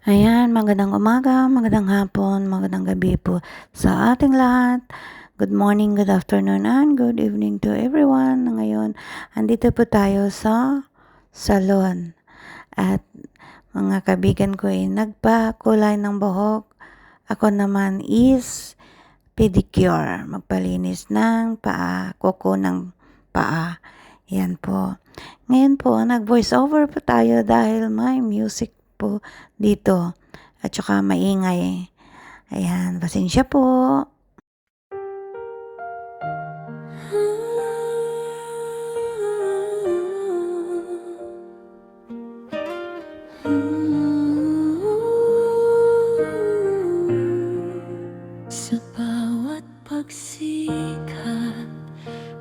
Ayan, magandang umaga, magandang hapon, magandang gabi po sa ating lahat. Good morning, good afternoon, and good evening to everyone. Ngayon, andito po tayo sa salon. At mga kaibigan ko ay nagpakulay ng buhok. Ako naman is pedicure, magpalinis ng paa, kuko ng paa. Yan po. Ngayon po, nag-voice over po tayo dahil may music po dito at saka maingay. Ayan, pasensya po. Sa bawat pagsikat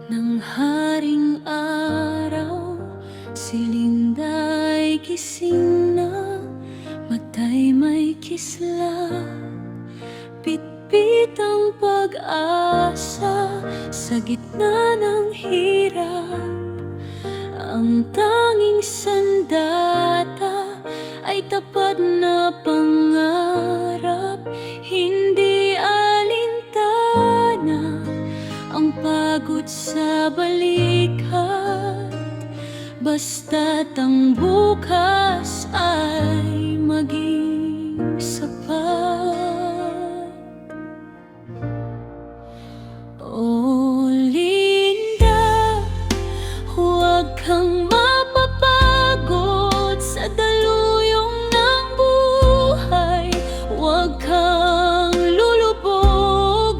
ng haring araw, si Linda'y gising na, mata'y may kisla. Pitpit ang pag-asa sa gitna ng hirap. Ang tanging sandata ay tapat na pangarap. Hindi alintana ang pagod sa balikat, basta't ang bukas ay maging sapat. Oh Linda, huwag kang mapapagod sa daluyong ng buhay. Huwag kang lulubog,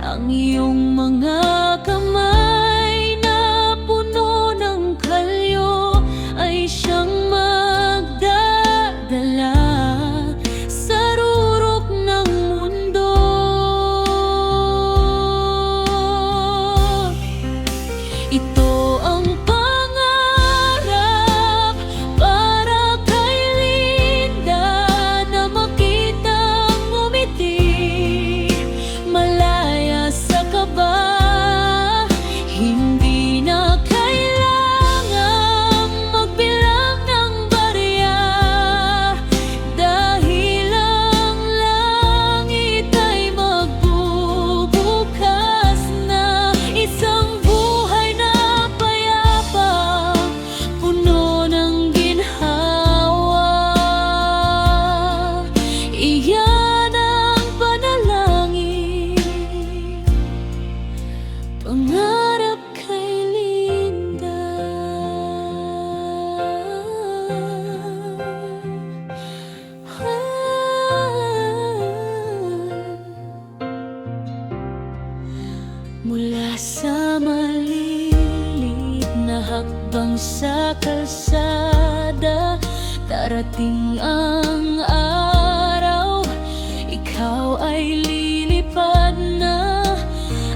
ang iyong mga kamay na puno ng kalyo ay siyang magdadala sa rurok ng mundo. Ito ang pangarap para kay Linda, na makitang ngumiti, malaya sa kaba. Hindi na kailangang magbilang ng barya, dahil ang langit ay magbubukas na. Isang buhay na payapa, puno ng ginhawa. Iyan ang panalangin, pangarap kay Linda. Mula sa malilit na hakbang sa kalsada, darating ang araw, ikaw ay lilipad na.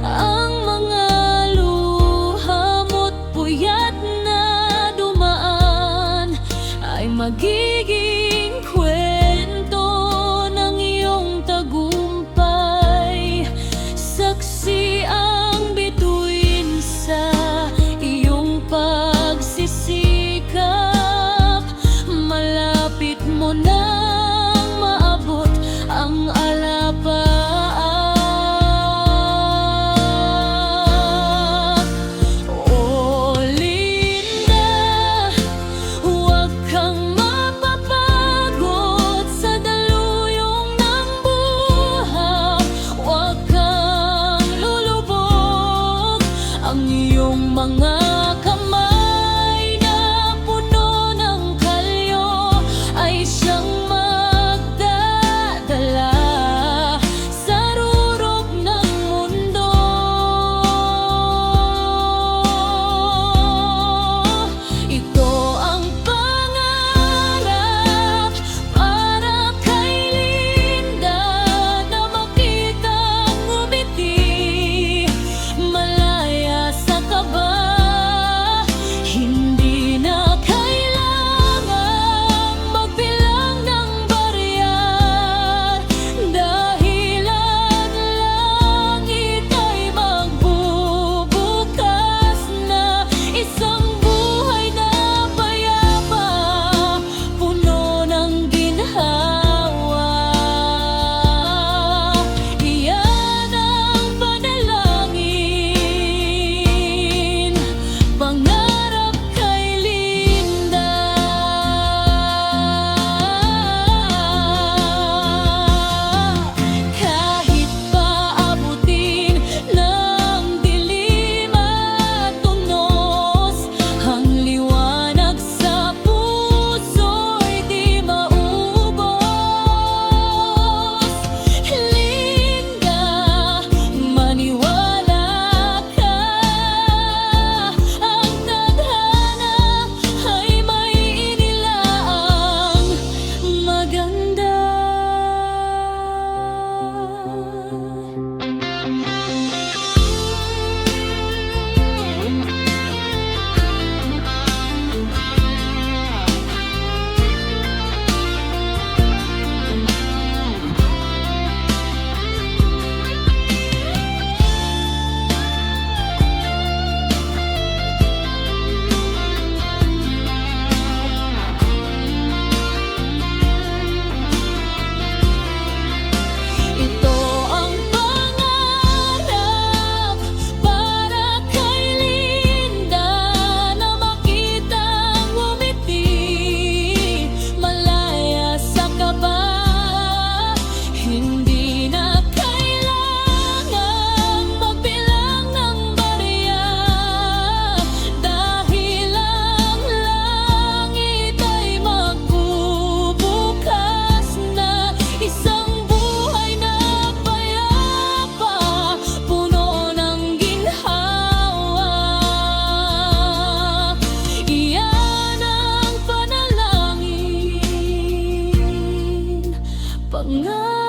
Ang mga luha mo't puyat na dumaan ay magiging kwento ng iyong tagumpay. Saksi ang bituin sa iyong pagsisikap. Malapit mo nang maabot ang alapaap. Oh Linda, huwag kang mapapagod sa daluyong ng buhay. Huwag kang lulubog, ang iyong mga kamay na puno ng kalyo ay siyang maganda. Ito ang pangarap para kay Linda na makitang ngumiti, malaya sa kaba. Hindi na kailangang magbilang ng barya, dahil ang langit ay magbubukas na. Isang buhay na payapa, puno ng ginhawa. Iyan ang panalangin, pangarap